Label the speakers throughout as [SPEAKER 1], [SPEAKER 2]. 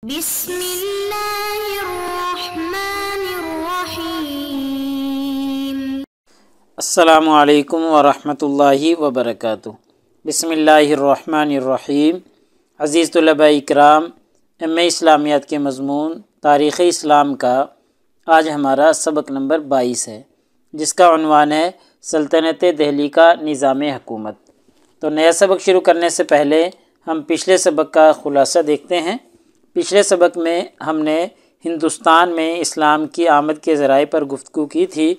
[SPEAKER 1] بسم اللہ الرحمن الرحیم۔
[SPEAKER 2] السلام علیکم ورحمۃ اللہ وبرکاتہ۔ بسم اللہ الرحمن الرحیم۔ عزیز طلباء اکرام، ایم اے اسلامیات کے مضمون تاریخ اسلام کا آج ہمارا سبق نمبر 22 ہے، جس کا عنوان ہے سلطنت دہلی کا نظام حکومت۔ تو نیا سبق شروع کرنے سے پہلے ہم پچھلے سبق کا خلاصہ دیکھتے ہیں۔ پچھلے سبق میں ہم نے ہندوستان میں اسلام کی آمد کے ذرائع پر گفتگو کی تھی،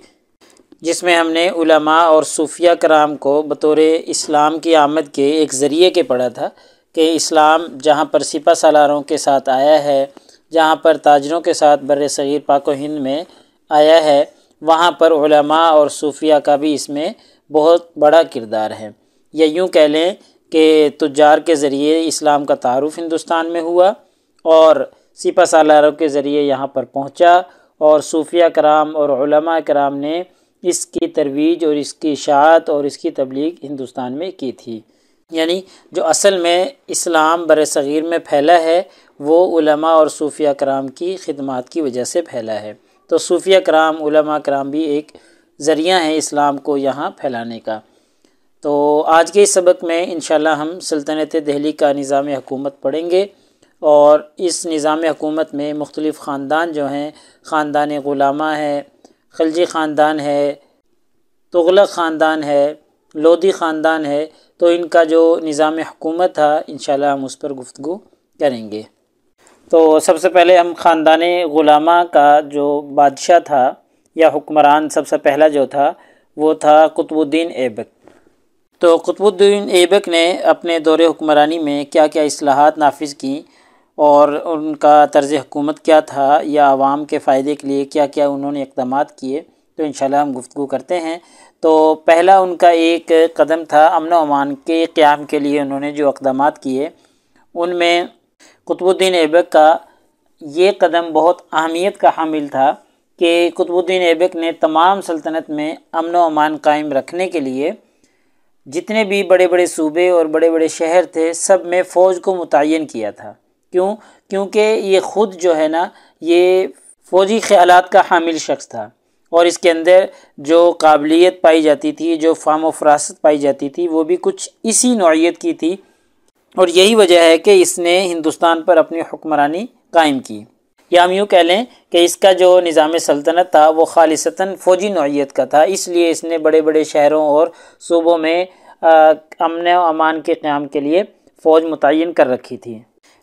[SPEAKER 2] جس میں ہم نے علماء اور صوفیہ کرام کو بطور اسلام کی آمد کے ایک ذریعے کے پڑھا تھا کہ اسلام جہاں پر سپہ سالاروں کے ساتھ آیا ہے، جہاں پر تاجروں کے ساتھ بر صغیر پاک و ہند میں آیا ہے، وہاں پر علماء اور صوفیہ کا بھی اس میں بہت بڑا کردار ہے۔ یا یوں کہہ لیں کہ تجار کے ذریعے اسلام کا تعارف ہندوستان میں ہوا اور سپہ سالاروں کے ذریعے یہاں پر پہنچا، اور صوفیہ کرام اور علماء کرام نے اس کی ترویج اور اس کی اشاعت اور اس کی تبلیغ ہندوستان میں کی تھی۔ یعنی جو اصل میں اسلام بر صغیر میں پھیلا ہے وہ علماء اور صوفیہ کرام کی خدمات کی وجہ سے پھیلا ہے۔ تو صوفیہ کرام، علماء کرام بھی ایک ذریعہ ہیں اسلام کو یہاں پھیلانے کا۔ تو آج کے اس سبق میں انشاءاللہ ہم سلطنت دہلی کا نظام حکومت پڑھیں گے، اور اس نظام حکومت میں مختلف خاندان جو ہیں، خاندان غلامہ ہے، خلجی خاندان ہے، تغلق خاندان ہے، لودھی خاندان ہے، تو ان کا جو نظام حکومت تھا انشاءاللہ ہم اس پر گفتگو کریں گے۔ تو سب سے پہلے ہم خاندان غلامہ کا جو بادشاہ تھا یا حکمران سب سے پہلا جو تھا وہ تھا قطب الدین ایبک۔ تو قطب الدین ایبک نے اپنے دور حکمرانی میں کیا کیا اصلاحات نافذ کیں اور ان کا طرز حکومت کیا تھا، یا عوام کے فائدے کے لیے کیا کیا انہوں نے اقدامات کیے، تو انشاءاللہ ہم گفتگو کرتے ہیں۔ تو پہلا ان کا ایک قدم تھا امن و امان کے قیام کے لیے انہوں نے جو اقدامات کیے، ان میں قطب الدین ایبک کا یہ قدم بہت اہمیت کا حامل تھا کہ قطب الدین ایبک نے تمام سلطنت میں امن و امان قائم رکھنے کے لیے جتنے بھی بڑے بڑے صوبے اور بڑے بڑے شہر تھے سب میں فوج کو متعین کیا تھا۔ کیونکہ یہ خود جو ہے نا یہ فوجی خیالات کا حامل شخص تھا، اور اس کے اندر جو قابلیت پائی جاتی تھی، جو فہم و فراست پائی جاتی تھی، وہ بھی کچھ اسی نوعیت کی تھی، اور یہی وجہ ہے کہ اس نے ہندوستان پر اپنی حکمرانی قائم کی۔ یا ہم یوں کہہ لیں کہ اس کا جو نظام سلطنت تھا وہ خالصتاً فوجی نوعیت کا تھا، اس لیے اس نے بڑے بڑے شہروں اور صوبوں میں امن و امان کے قیام کے لیے فوج متعین کر رکھی تھی۔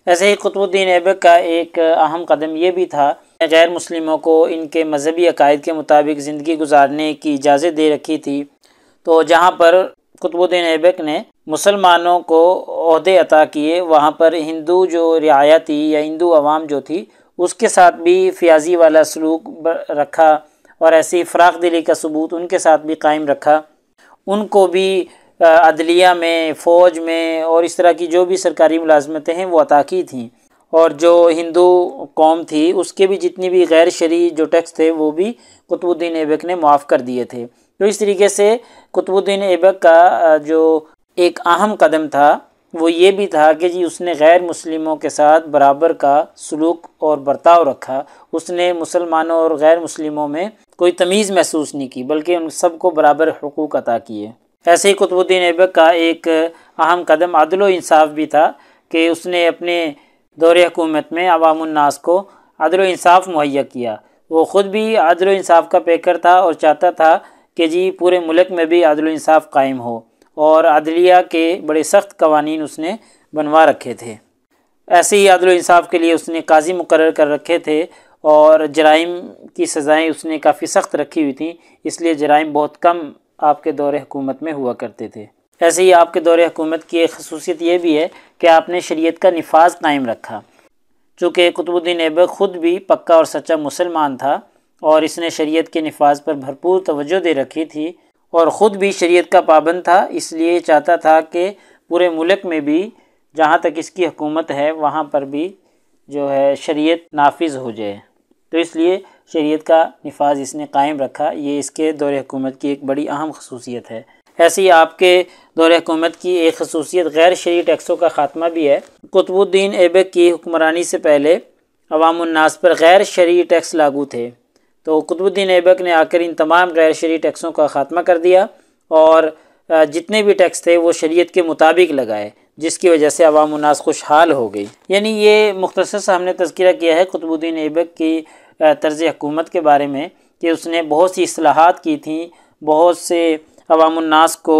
[SPEAKER 2] ایسے ہی قطب الدین ایبک کا ایک اہم قدم یہ بھی تھا کہ غیر مسلموں کو ان کے مذہبی عقائد کے مطابق زندگی گزارنے کی اجازت دے رکھی تھی۔ تو جہاں پر قطب الدین ایبک نے مسلمانوں کو عہدے عطا کیے، وہاں پر ہندو جو رعایا تھی یا ہندو عوام جو تھی اس کے ساتھ بھی فیاضی والا سلوک رکھا، اور ایسی فراخ دلی کا ثبوت ان کے ساتھ بھی قائم رکھا۔ ان کو بھی عدلیہ میں، فوج میں اور اس طرح کی جو بھی سرکاری ملازمتیں ہیں وہ عطا کی تھیں، اور جو ہندو قوم تھی اس کے بھی جتنی بھی غیر شرعی جو ٹیکس تھے وہ بھی قطب الدین ایبک نے معاف کر دیے تھے۔ تو اس طریقے سے قطب الدین ایبک کا جو ایک اہم قدم تھا وہ یہ بھی تھا کہ اس نے غیر مسلموں کے ساتھ برابر کا سلوک اور برتاؤ رکھا۔ اس نے مسلمانوں اور غیر مسلموں میں کوئی تمیز محسوس نہیں کی، بلکہ ان سب کو برابر حقوق عطا کیے۔ ایسے ہی قطب الدین ایبک کا ایک اہم قدم عدل و انصاف بھی تھا کہ اس نے اپنے دور حکومت میں عوام الناس کو عدل و انصاف مہیا کیا۔ وہ خود بھی عدل و انصاف کا پیکر تھا اور چاہتا تھا کہ پورے ملک میں بھی عدل و انصاف قائم ہو، اور عدلیہ کے بڑے سخت قوانین اس نے بنوا رکھے تھے۔ ایسے ہی عدل و انصاف کے لیے اس نے قاضی مقرر کر رکھے تھے، اور جرائم کی سزائیں اس نے کافی سخت رکھی ہوئی تھیں، اس لیے جرائم بہت کم آپ کے دور حکومت میں ہوا کرتے تھے۔ ایسے ہی آپ کے دور حکومت کی ایک خصوصیت یہ بھی ہے کہ آپ نے شریعت کا نفاذ قائم رکھا۔ چونکہ قطب الدین ایبک خود بھی پکا اور سچا مسلمان تھا، اور اس نے شریعت کے نفاذ پر بھرپور توجہ دے رکھی تھی، اور خود بھی شریعت کا پابند تھا، اس لیے چاہتا تھا کہ پورے ملک میں بھی جہاں تک اس کی حکومت ہے وہاں پر بھی جو ہے شریعت نافذ ہو جائے۔ تو اس لیے شریعت کا نفاذ اس نے قائم رکھا، یہ اس کے دور حکومت کی ایک بڑی اہم خصوصیت ہے۔ ایسے ہی آپ کے دور حکومت کی ایک خصوصیت غیر شرعی ٹیکسوں کا خاتمہ بھی ہے۔ قطب الدین ایبک کی حکمرانی سے پہلے عوام الناس پر غیر شرعی ٹیکس لاگو تھے، تو قطب الدین ایبک نے آ کر ان تمام غیر شرعی ٹیکسوں کا خاتمہ کر دیا اور جتنے بھی ٹیکس تھے وہ شریعت کے مطابق لگائے، جس کی وجہ سے عوام الناس خوشحال ہو گئی۔ یعنی یہ مختصر سا ہم نے تذکرہ کیا ہے قطب الدین ایبک کی طرز حکومت کے بارے میں کہ اس نے بہت سی اصلاحات کی تھیں، بہت سے عوام الناس کو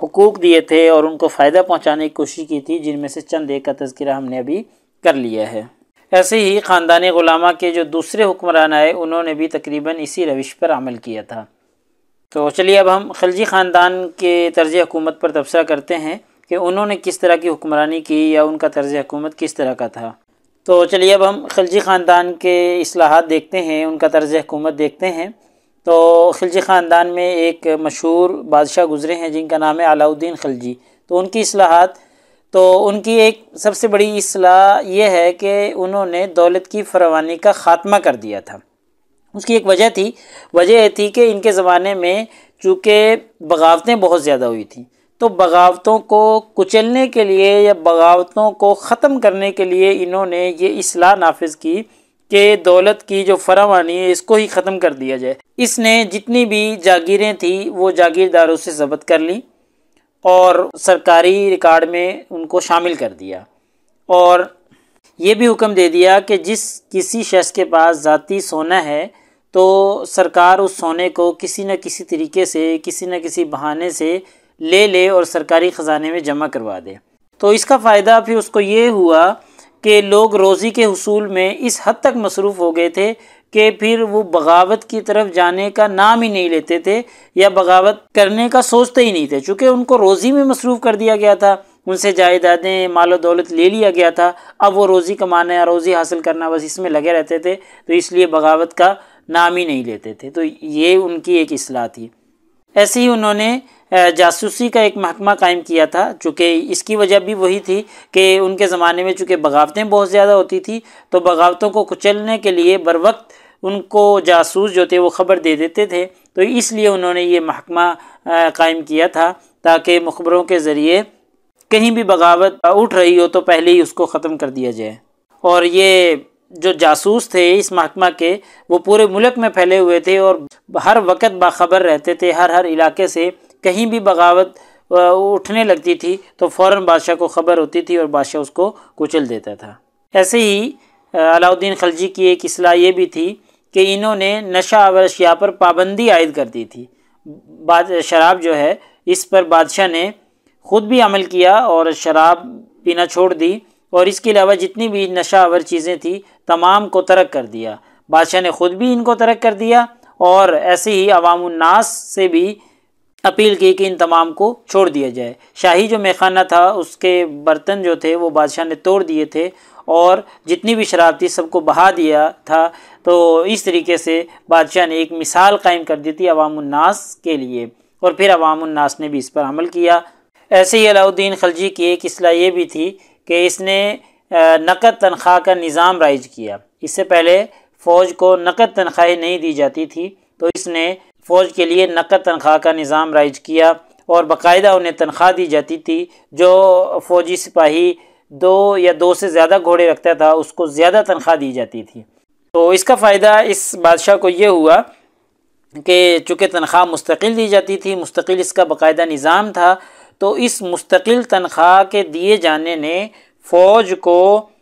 [SPEAKER 2] حقوق دیے تھے اور ان کو فائدہ پہنچانے کی کوشش کی تھی، جن میں سے چند ایک کا تذکرہ ہم نے ابھی کر لیا ہے۔ ایسے ہی خاندان غلامہ کے جو دوسرے حکمران آئے انہوں نے بھی تقریباً اسی روش پر عمل کیا تھا۔ تو چلیے اب ہم خلجی خاندان کے طرز حکومت پر تبصرہ کرتے ہیں کہ انہوں نے کس طرح کی حکمرانی کی یا ان کا طرز حکومت کس طرح کا تھا۔ تو چلیے اب ہم خلجی خاندان کے اصلاحات دیکھتے ہیں، ان کا طرز حکومت دیکھتے ہیں۔ تو خلجی خاندان میں ایک مشہور بادشاہ گزرے ہیں جن کا نام ہے علاء الدین خلجی۔ تو ان کی اصلاحات، تو ان کی ایک سب سے بڑی اصلاح یہ ہے کہ انہوں نے دولت کی فراوانی کا خاتمہ کر دیا تھا۔ اس کی ایک وجہ یہ تھی کہ ان کے زمانے میں چونکہ بغاوتیں بہت زیادہ ہوئی تھیں، تو بغاوتوں کو کچلنے کے لیے یا بغاوتوں کو ختم کرنے کے لیے انہوں نے یہ اصلاح نافذ کی کہ دولت کی جو فراوانی ہے اس کو ہی ختم کر دیا جائے۔ اس نے جتنی بھی جاگیریں تھیں وہ جاگیرداروں سے ضبط کر لیں اور سرکاری ریکارڈ میں ان کو شامل کر دیا، اور یہ بھی حکم دے دیا کہ جس کسی شخص کے پاس ذاتی سونا ہے تو سرکار اس سونے کو کسی نہ کسی طریقے سے، کسی نہ کسی بہانے سے لے اور سرکاری خزانے میں جمع کروا دے۔ تو اس کا فائدہ پھر اس کو یہ ہوا کہ لوگ روزی کے حصول میں اس حد تک مصروف ہو گئے تھے کہ پھر وہ بغاوت کی طرف جانے کا نام ہی نہیں لیتے تھے یا بغاوت کرنے کا سوچتے ہی نہیں تھے، چونکہ ان کو روزی میں مصروف کر دیا گیا تھا، ان سے جائیدادیں، مال و دولت لے لیا گیا تھا، اب وہ روزی کمانا یا روزی حاصل کرنا بس اس میں لگے رہتے تھے، تو اس لیے بغاوت کا نام ہی نہیں لیتے تھے۔ تو یہ ان کی ایک اصلاح تھی۔ ایسے ہی انہوں نے جاسوسی کا ایک محکمہ قائم کیا تھا، چونکہ اس کی وجہ بھی وہی تھی کہ ان کے زمانے میں چونکہ بغاوتیں بہت زیادہ ہوتی تھی تو بغاوتوں کو کچلنے کے لیے بروقت ان کو جاسوس جو تھے وہ خبر دے دیتے تھے، تو اس لیے انہوں نے یہ محکمہ قائم کیا تھا تاکہ مخبروں کے ذریعے کہیں بھی بغاوت اٹھ رہی ہو تو پہلے ہی اس کو ختم کر دیا جائے۔ اور یہ جو جاسوس تھے اس محکمہ کے وہ پورے ملک میں پھیلے ہوئے تھے اور ہر وقت باخبر رہتے تھے، ہر علاقے سے کہیں بھی بغاوت اٹھنے لگتی تھی تو فوراً بادشاہ کو خبر ہوتی تھی اور بادشاہ اس کو کچل دیتا تھا۔ ایسے ہی علاء الدین خلجی کی ایک اصلاح یہ بھی تھی کہ انہوں نے نشہ آور اشیاء پر پابندی عائد کر دی تھی۔ شراب جو ہے اس پر بادشاہ نے خود بھی عمل کیا اور شراب پینا چھوڑ دی، اور اس کے علاوہ جتنی بھی نشہ آور چیزیں تھیں تمام کو ترک کر دیا۔ بادشاہ نے خود بھی ان کو ترک کر دیا اور ایسے ہی عوام الناس سے بھی اپیل کی کہ ان تمام کو چھوڑ دیا جائے۔ شاہی جو میخانہ تھا اس کے برتن جو تھے وہ بادشاہ نے توڑ دیے تھے اور جتنی بھی شراب تھی سب کو بہا دیا تھا، تو اس طریقے سے بادشاہ نے ایک مثال قائم کر دی تھی عوام الناس کے لیے، اور پھر عوام الناس نے بھی اس پر عمل کیا۔ ایسے ہی علاء الدین خلجی کی ایک اصلاح یہ بھی تھی کہ اس نے نقد تنخواہ کا نظام رائج کیا۔ اس سے پہلے فوج کو نقد تنخواہیں نہیں دی جاتی تھی، تو اس نے فوج کے لیے نقد تنخواہ کا نظام رائج کیا اور باقاعدہ انہیں تنخواہ دی جاتی تھی۔ جو فوجی سپاہی 2 یا 2 سے زیادہ گھوڑے رکھتا تھا اس کو زیادہ تنخواہ دی جاتی تھی۔ تو اس کا فائدہ اس بادشاہ کو یہ ہوا کہ چونکہ تنخواہ مستقل دی جاتی تھی، مستقل اس کا باقاعدہ نظام تھا، تو اس مستقل تنخواہ کے دیے جانے نے فوج کو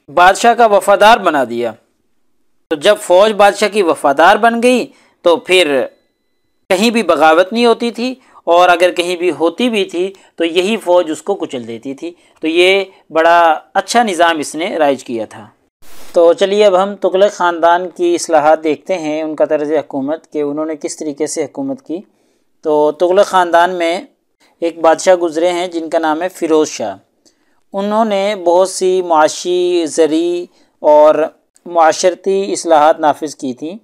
[SPEAKER 2] بادشاہ کا وفادار بنا دیا۔ تو جب فوج بادشاہ کی وفادار بن گئی تو پھر کہیں بھی بغاوت نہیں ہوتی تھی، اور اگر کہیں بھی ہوتی بھی تھی تو یہی فوج اس کو کچل دیتی تھی۔ تو یہ بڑا اچھا نظام اس نے رائج کیا تھا۔ تو چلیے اب ہم تغلق خاندان کی اصلاحات دیکھتے ہیں، ان کا طرز حکومت کہ انہوں نے کس طریقے سے حکومت کی۔ تو تغلق خاندان میں ایک بادشاہ گزرے ہیں جن کا نام ہے فیروز شاہ۔ انہوں نے بہت سی معاشی، زرعی اور معاشرتی اصلاحات نافذ کی تھیں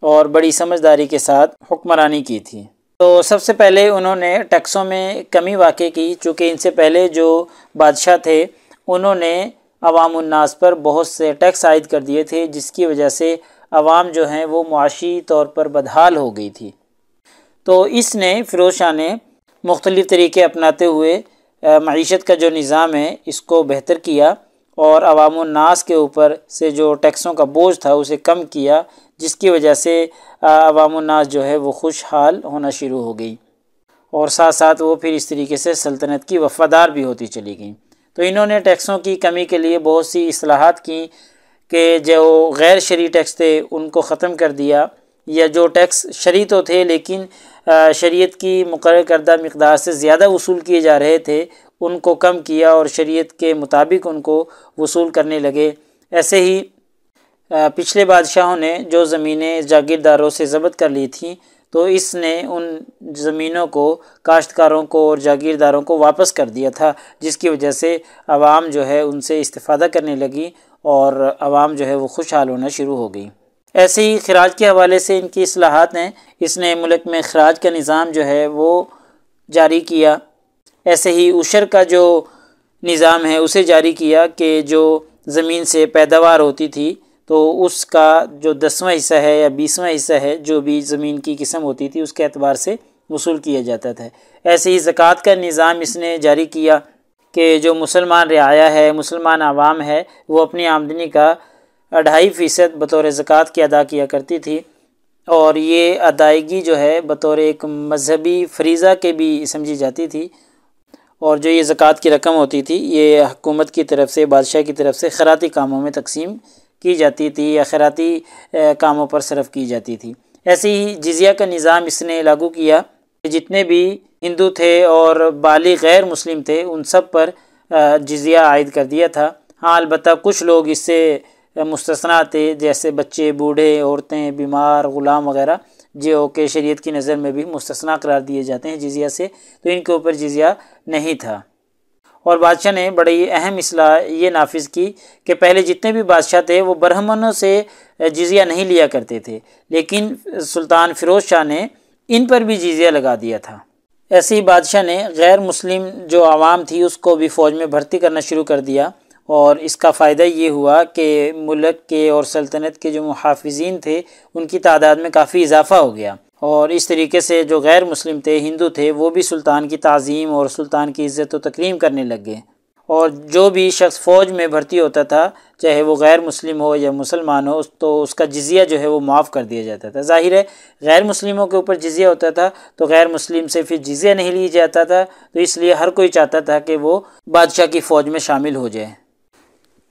[SPEAKER 2] اور بڑی سمجھداری کے ساتھ حکمرانی کی تھی۔ تو سب سے پہلے انہوں نے ٹیکسوں میں کمی واقع کی، چونکہ ان سے پہلے جو بادشاہ تھے انہوں نے عوام الناس پر بہت سے ٹیکس عائد کر دیے تھے، جس کی وجہ سے عوام جو ہیں وہ معاشی طور پر بدحال ہو گئی تھی۔ تو اس نے فیروز شاہ نے مختلف طریقے اپناتے ہوئے معیشت کا جو نظام ہے اس کو بہتر کیا اور عوام الناس کے اوپر سے جو ٹیکسوں کا بوجھ تھا اسے کم کیا، جس کی وجہ سے عوام الناس جو ہے وہ خوشحال ہونا شروع ہو گئی، اور ساتھ ساتھ وہ پھر اس طریقے سے سلطنت کی وفادار بھی ہوتی چلی گئیں۔ تو انہوں نے ٹیکسوں کی کمی کے لیے بہت سی اصلاحات کی کہ جو غیر شرعی ٹیکس تھے ان کو ختم کر دیا، یا جو ٹیکس شرعی تو تھے لیکن شریعت کی مقرر کردہ مقدار سے زیادہ وصول کیے جا رہے تھے ان کو کم کیا اور شریعت کے مطابق ان کو وصول کرنے لگے۔ ایسے ہی پچھلے بادشاہوں نے جو زمینیں جاگیرداروں سے ضبط کر لی تھیں تو اس نے ان زمینوں کو کاشتکاروں کو اور جاگیرداروں کو واپس کر دیا تھا، جس کی وجہ سے عوام جو ہے ان سے استفادہ کرنے لگی اور عوام جو ہے وہ خوشحال ہونا شروع ہو گئی۔ ایسے ہی خراج کے حوالے سے ان کی اصلاحات ہیں، اس نے ملک میں خراج کا نظام جو ہے وہ جاری کیا۔ ایسے ہی عشر کا جو نظام ہے اسے جاری کیا کہ جو زمین سے پیداوار ہوتی تھی تو اس کا جو 10واں حصہ ہے یا 20واں حصہ ہے جو بھی زمین کی قسم ہوتی تھی اس کے اعتبار سے وصول کیا جاتا تھا۔ ایسے ہی زکوٰۃ کا نظام اس نے جاری کیا کہ جو مسلمان رعایا ہے، مسلمان عوام ہے، وہ اپنی آمدنی کا 2.5% بطور زکوٰۃ کی ادا کیا کرتی تھی، اور یہ ادائیگی جو ہے بطور ایک مذہبی فریضہ کے بھی سمجھی جاتی تھی، اور جو یہ زکوٰۃ کی رقم ہوتی تھی یہ حکومت کی طرف سے، بادشاہ کی طرف سے خیراتی کاموں میں تقسیم کی جاتی تھی یا خیراتی کاموں پر صرف کی جاتی تھی۔ ایسے ہی جزیہ کا نظام اس نے لاگو کیا، جتنے بھی ہندو تھے اور بالغ غیر مسلم تھے ان سب پر جزیہ عائد کر دیا تھا۔ ہاں البتہ کچھ لوگ اس سے مستثنیٰ تھے، جیسے بچے، بوڑھے، عورتیں، بیمار، غلام وغیرہ، جو کہ شریعت کی نظر میں بھی مستثنیٰ قرار دیے جاتے ہیں جزیہ سے، تو ان کے اوپر جزیہ نہیں تھا۔ اور بادشاہ نے بڑی اہم اصلاح یہ نافذ کی کہ پہلے جتنے بھی بادشاہ تھے وہ برہمنوں سے جزیہ نہیں لیا کرتے تھے، لیکن سلطان فیروز شاہ نے ان پر بھی جزیہ لگا دیا تھا۔ ایسے ہی بادشاہ نے غیر مسلم جو عوام تھی اس کو بھی فوج میں بھرتی کرنا شروع کر دیا، اور اس کا فائدہ یہ ہوا کہ ملک کے اور سلطنت کے جو محافظین تھے ان کی تعداد میں کافی اضافہ ہو گیا، اور اس طریقے سے جو غیر مسلم تھے، ہندو تھے، وہ بھی سلطان کی تعظیم اور سلطان کی عزت و تکریم کرنے لگ گئے، اور جو بھی شخص فوج میں بھرتی ہوتا تھا چاہے وہ غیر مسلم ہو یا مسلمان ہو تو اس کا جزیہ جو ہے وہ معاف کر دیا جاتا تھا۔ ظاہر ہے غیر مسلموں کے اوپر جزیہ ہوتا تھا تو غیر مسلم سے پھر جزیہ نہیں لیا جاتا تھا، تو اس لیے ہر کوئی چاہتا تھا کہ وہ بادشاہ کی فوج میں شامل ہو جائے۔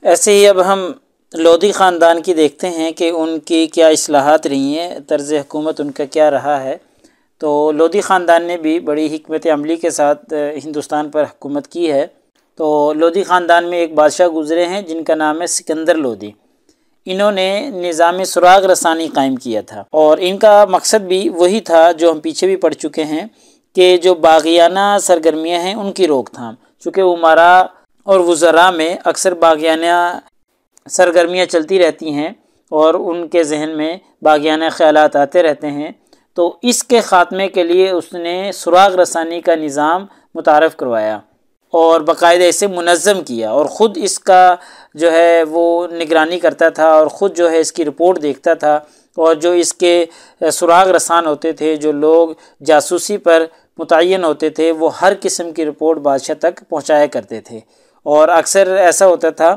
[SPEAKER 2] ایسے ہی اب ہم لودھی خاندان کی دیکھتے ہیں کہ ان کی کیا اصلاحات رہی ہیں، طرز حکومت ان کا کیا رہا ہے۔ تو لودھی خاندان نے بھی بڑی حکمت عملی کے ساتھ ہندوستان پر حکومت کی ہے۔ تو لودھی خاندان میں ایک بادشاہ گزرے ہیں جن کا نام ہے سکندر لودھی۔ انہوں نے نظام سراغ رسانی قائم کیا تھا، اور ان کا مقصد بھی وہی تھا جو ہم پیچھے بھی پڑھ چکے ہیں کہ جو باغیانہ سرگرمیاں ہیں ان کی روک تھام، چونکہ امراء اور وزراء میں اکثر باغیانہ سرگرمیاں چلتی رہتی ہیں اور ان کے ذہن میں باغیانہ خیالات آتے رہتے ہیں، تو اس کے خاتمے کے لیے اس نے سراغ رسانی کا نظام متعارف کروایا اور باقاعدہ اسے منظم کیا، اور خود اس کا جو ہے وہ نگرانی کرتا تھا اور خود جو ہے اس کی رپورٹ دیکھتا تھا، اور جو اس کے سراغ رسان ہوتے تھے، جو لوگ جاسوسی پر متعین ہوتے تھے، وہ ہر قسم کی رپورٹ بادشاہ تک پہنچایا کرتے تھے۔ اور اکثر ایسا ہوتا تھا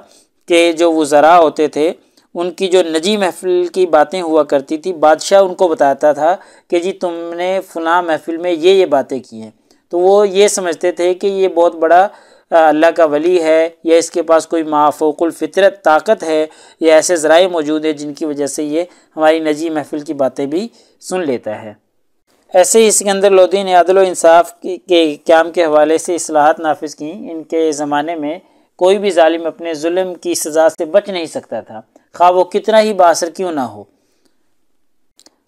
[SPEAKER 2] کہ جو وزراء ہوتے تھے ان کی جو نجی محفل کی باتیں ہوا کرتی تھی، بادشاہ ان کو بتاتا تھا کہ جی تم نے فلاں محفل میں یہ باتیں کی ہیں، تو وہ یہ سمجھتے تھے کہ یہ بہت بڑا اللہ کا ولی ہے، یا اس کے پاس کوئی مافوق الفطرت طاقت ہے، یا ایسے ذرائع موجود ہیں جن کی وجہ سے یہ ہماری نجی محفل کی باتیں بھی سن لیتا ہے۔ ایسے ہی سکندر لودھی نے عدل و انصاف کے قیام کے حوالے سے اصلاحات نافذ کیں۔ ان کے زمانے میں کوئی بھی ظالم اپنے ظلم کی سزا سے بچ نہیں سکتا تھا، خواہ وہ کتنا ہی بااثر کیوں نہ ہو۔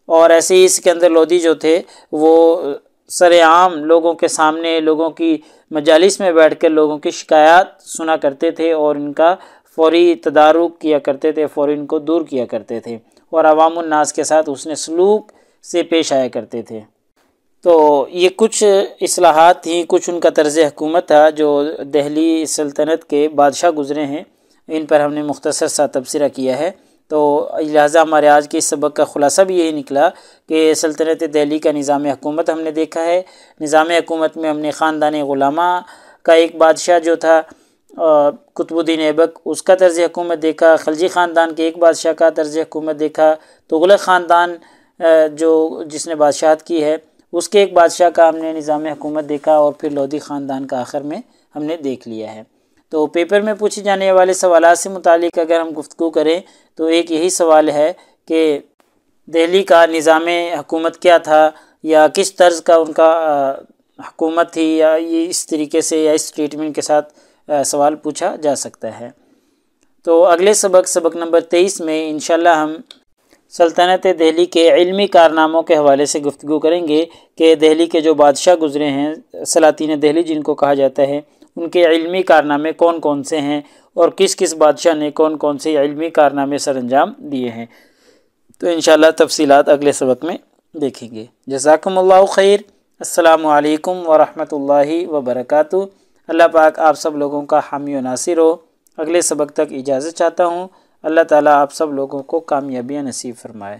[SPEAKER 2] اور ایسے ہی سکندر لودھی جو تھے وہ سر عام لوگوں کے سامنے، لوگوں کی مجالس میں بیٹھ کر لوگوں کی شکایات سنا کرتے تھے اور ان کا فوری تدارک کیا کرتے تھے، فوری ان کو دور کیا کرتے تھے، اور عوام الناس کے ساتھ حسن سلوک سے پیش آیا کرتے تھے۔ تو یہ کچھ اصلاحات تھیں، کچھ ان کا طرز حکومت تھا جو دہلی سلطنت کے بادشاہ گزرے ہیں، ان پر ہم نے مختصر سا تبصرہ کیا ہے۔ تو لہٰذا ہمارے آج کے اس سبق کا خلاصہ بھی یہی نکلا کہ سلطنت دہلی کا نظام حکومت ہم نے دیکھا ہے۔ نظام حکومت میں ہم نے خاندان غلامہ کا ایک بادشاہ جو تھا قطب الدین ایبک، اس کا طرز حکومت دیکھا، خلجی خاندان کے ایک بادشاہ کا طرز حکومت دیکھا، تغلق خاندان جس نے بادشاہت کی ہے اس کے ایک بادشاہ کا ہم نے نظام حکومت دیکھا، اور پھر لودھی خاندان کا آخر میں ہم نے دیکھ لیا ہے۔ تو پیپر میں پوچھے جانے والے سوالات سے متعلق اگر ہم گفتگو کریں تو ایک یہی سوال ہے کہ دہلی کا نظام حکومت کیا تھا، یا کس طرز کا ان کا حکومت تھی، یا یہ اس طریقے سے یا اس ٹریٹمنٹ کے ساتھ سوال پوچھا جا سکتا ہے۔ تو اگلے سبق نمبر 23 میں انشاءاللہ ہم سلطنت دہلی کے علمی کارناموں کے حوالے سے گفتگو کریں گے کہ دہلی کے جو بادشاہ گزرے ہیں، سلاطین دہلی جن کو کہا جاتا ہے، ان کے علمی کارنامے کون کون سے ہیں، اور کس کس بادشاہ نے کون کون سے علمی کارنامے سر انجام دیے ہیں۔ تو انشاءاللہ تفصیلات اگلے سبق میں دیکھیں گے۔ جزاکم اللہ خیر۔ السلام علیکم ورحمۃ اللہ وبرکاتہ۔ اللہ پاک آپ سب لوگوں کا حامی و ناصر ہو۔ اگلے سبق تک اجازت چاہتا ہوں۔ اللہ تعالیٰ آپ سب لوگوں کو کامیابیاں نصیب فرمائے۔